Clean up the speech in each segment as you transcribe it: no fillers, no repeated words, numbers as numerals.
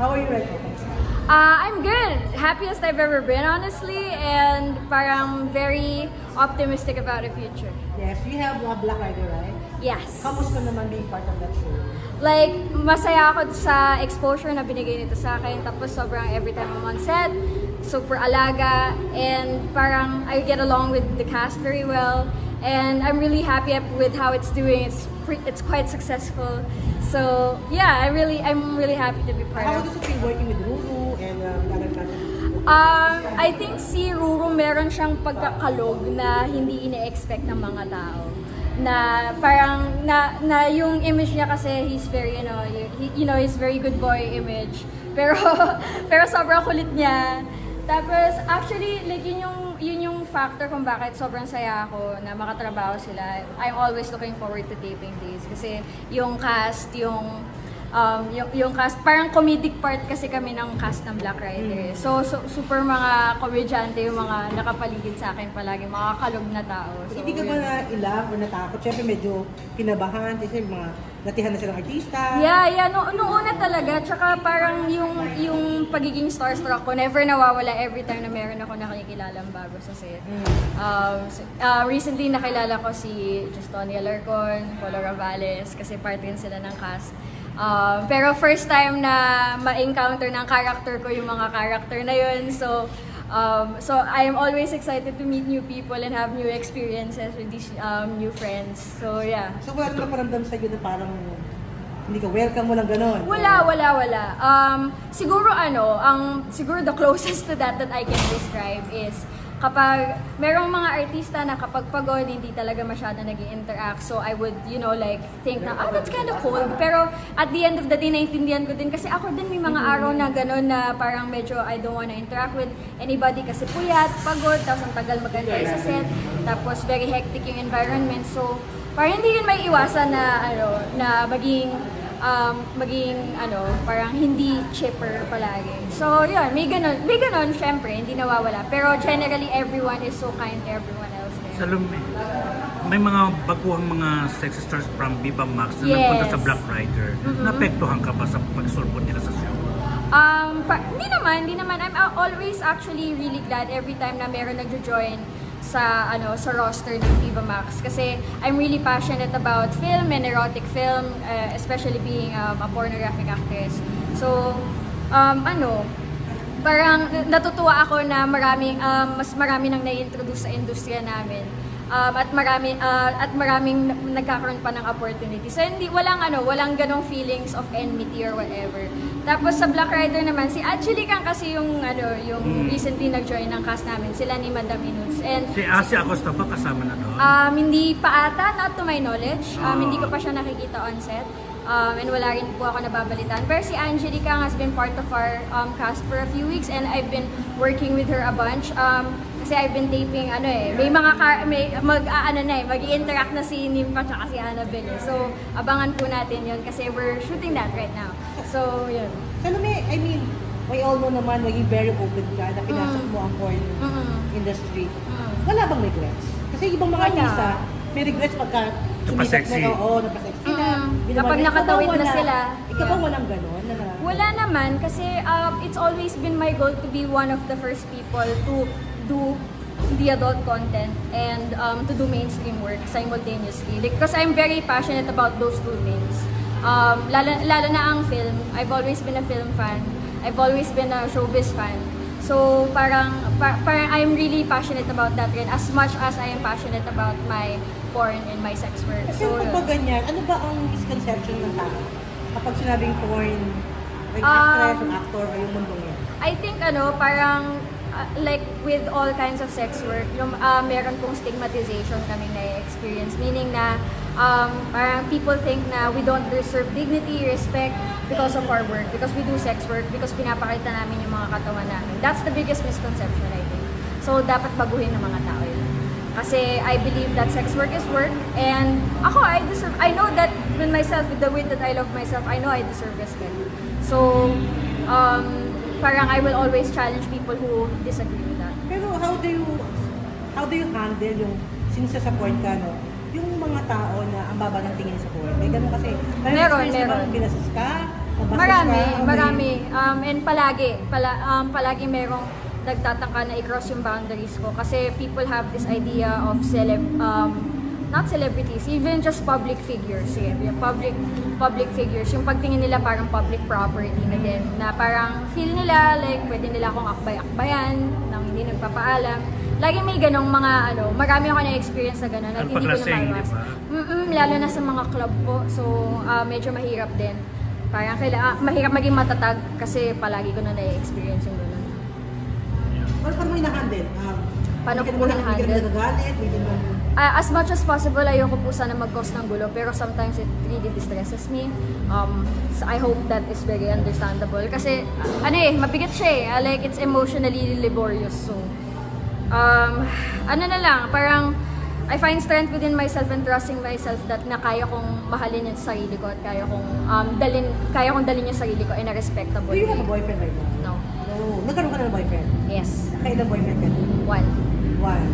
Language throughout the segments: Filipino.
How are you right now? I'm good. Happiest I've ever been, honestly, and parang very optimistic about the future. Yes, you have Black Rider, right? Yes. Kamusta naman being part of that show? Like, masaya ako sa exposure na binigay nito sa akin. Tapos sobrang every time I'm on set, super alaga, and parang I get along with the cast very well. And I'm really happy with how it's doing. It's quite successful. So yeah, I'm really happy to be part of it. How does it feel working with Ruru and the other cast? I think si Ruru meron siyang pagkakalog na hindi ine-expect ng mga tao. Na parang na yung image niya kasi he's very he's very good boy image. Pero sobrang kulit niya. Tapos actually like yun yung factor kung bakit sobrang saya ako na makatrabaho sila. I'm always looking forward to taping these kasi yung cast, yung cast, parang comedic part kasi kami ng cast ng Black Rider. So super mga komedyante yung mga nakapaligid sa akin palagi, mga kalog na tao. So, hindi ka ba na-ilove or natakot? Siyempre medyo kinabahan kasi mga natihan na silang artista. Yeah. Noong una talaga, tsaka parang yung pagiging starstruck ko, never nawawala every time na meron ako nakikilalang bago sa set. Recently nakilala ko si Justonia Larcon, Polo Ravales, kasi part rin sila ng cast. Pero first time na ma-encounter ng character ko yung mga character na yun. So I'm always excited to meet new people and have new experiences with these new friends. So yeah. So wala ka paramdam sa iyo na parang hindi ka welcome mo lang ganon? Wala. Siguro the closest to that I can describe is kapag merong mga artista na kapag pagod, hindi talaga masyado nag-i-interact. So I would, think na, that's kind of cold. Pero at the end of the day, naintindihan ko din. Kasi ako din may mga araw na gano'n na parang medyo I don't wanna interact with anybody kasi puyat, pagod, tapos ang tagal mag-antay sa set. Tapos very hectic yung environment. So parang hindi yun may iwasan na maging parang hindi chipper palagi. So, yun, may ganon, syempre, hindi nawawala. Pero generally, everyone is so kind to everyone else there. Salome, may mga baguhang mga sexy stars from Viva Max na nagpunta sa Black Rider. Naapektuhan ka ba sa pagsulpot nila sa show? Hindi naman. I'm always actually really glad every time na meron nagjo-join sa roster ng Viva Max kasi I'm really passionate about film and erotic film, especially being a pornographic actress. So parang natutuwa ako na mas marami nang nai-introduce sa industriya namin. At maraming nagkakaroon pa ng opportunity. So walang ganong feelings of enmity or whatever. Tapos sa Black Rider naman, si Angelica kasi yung recently nag-join ng cast namin, sila ni Madam Inuts. And si Asi Acosta ba kasama na doon? Hindi pa ata, not to my knowledge. Hindi ko pa siya nakikita on set. And wala rin po ako nababalitaan. Pero si Angelica has been part of our cast for a few weeks and I've been working with her a bunch. Kasi I've been taping, mag-i-interact na si Nympha at si Annabelle. So, abangan po natin yun kasi we're shooting that right now. So, yun. Salome, we all know naman, naging very open ka, na pinasok mo ang porn industry. Wala bang regrets? Kasi ibang mga artista, may regrets pagka napasexy. Napasexy na. Kapag nakatawid na sila. Ikaw bang walang ganon? Wala naman kasi it's always been my goal to be one of the first people to do the adult content and to do mainstream work simultaneously. Because I'm very passionate about those two things. Lalo na ang film. I've always been a film fan. I've always been a showbiz fan. So parang I'm really passionate about that rin as much as I am passionate about my porn and my sex work. Kasi kapag ganyan, ano ba ang misconception ng tao? Kapag sinabing porn, like actress or actor o yung mundong yan? I think parang like with all kinds of sex work, meron pong stigmatization kaming na-experience. Meaning na parang people think na we don't deserve dignity, respect because of our work, because we do sex work, because pinapakita namin yung mga katawan namin. That's the biggest misconception, I think. So, dapat baguhin ng mga tao yun. Kasi I believe that sex work is work, and I know that with myself, with the way that I love myself, I know I deserve respect. So, parang I will always challenge people who disagree with that. Pero how do you handle yung sinusasupport ka, no? Yung mga tao na ang baba ng tingin sa porn? May ganun kasi. Meron. Binasus ka, Marami. And palagi merong nagtatangka na i-cross yung boundaries ko. Kasi people have this idea of not celebrities, even just public figures. Yung public figures, yung pagtingin nila parang public property na din. Na parang feel nila like pwede nila akong akbay-akbayan nang hindi nagpapaalam. Lagi may ganong mga marami ako na-experience na gano'n at hindi ko na maiwas. Lalo na sa mga club po. So, medyo mahirap din. Parang mahirap maging matatag kasi palagi ko na na-experience yung gano'n. Paano mo hinahandle? Paano ko po hinahandle? As much as possible, ayoko po sana mag-cause ng gulo. Pero sometimes it really distresses me. So I hope that is very understandable. Kasi, mabigat siya eh. Like, it's emotionally laborious. So, parang I find strength within myself and trusting myself that na kaya kong mahalin yung sarili ko at kaya kong dalhin yung sarili ko in a respectable way. Do you have a boyfriend right now? No. No. Nagkaroon ka na ng boyfriend? Yes. Kailan boyfriend ka? One.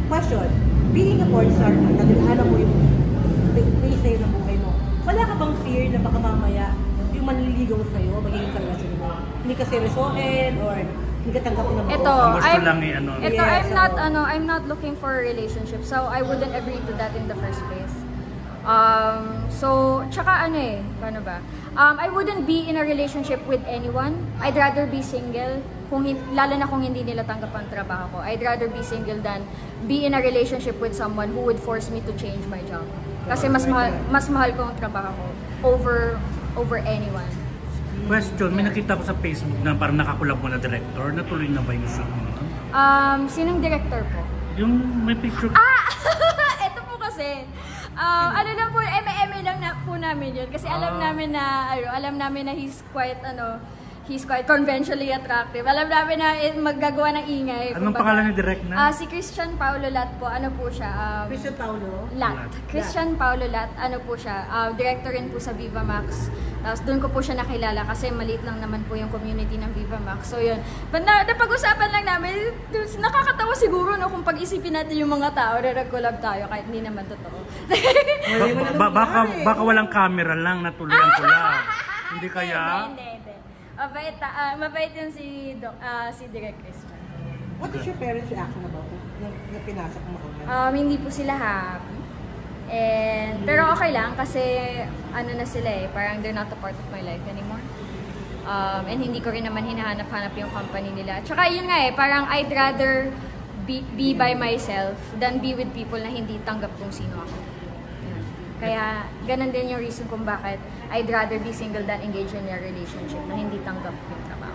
Question. Being a porn star, alam mo yung place sa'yo ng buhay mo. Wala ka bang fear na baka mamaya yung manliligaw sa'yo, magiging karelasyon mo? Hindi ka seryosohin or hindi ka tanggapin ng I'm not looking for a relationship, so I wouldn't agree to that in the first place. Paano ba? I wouldn't be in a relationship with anyone. I'd rather be single, lalo na kung hindi nila tanggap ang trabaho ko. I'd rather be single than be in a relationship with someone who would force me to change my job. Kasi mas mahal ko ang trabaho ko over anyone. Question, may nakita ko sa Facebook na parang nakakulab mo na director. Natuloy na ba yung shoot mo? Sinong director po? Yung may picture. Ito po kasi. Lang po, eme lang na po namin yun. Kasi alam namin na he's quite conventionally attractive. Alam namin na maggagawa ng ingay. Anong pangalan ni Direk na? Si Christian Paulo Lat po. Ano po siya? Christian Paulo? Lat. Christian Paulo Lat. Ano po siya? Director rin po sa Viva Max. Tapos doon ko po siya nakilala kasi maliit lang naman po yung community ng Viva Max. So yun. But napag-usapan lang namin, nakakatawa siguro no, kung pag-isipin natin yung mga tao na nag-collab tayo kahit hindi naman totoo. Baka walang camera lang natuloy ang collab. Hindi kaya? Hindi. Mabait yun si Direk Christian. What is your parents' reaction about it? Na pinasak mo ang Hindi po sila happy. Pero okay lang kasi na sila parang they're not a part of my life anymore. And hindi ko rin naman hinahanap-hanap yung company nila. Tsaka yun nga parang I'd rather be by myself than be with people na hindi tanggap kung sino ako. Kaya ganun din yung reason kung bakit I'd rather be single than engage in a relationship na hindi tanggap yung trabaho.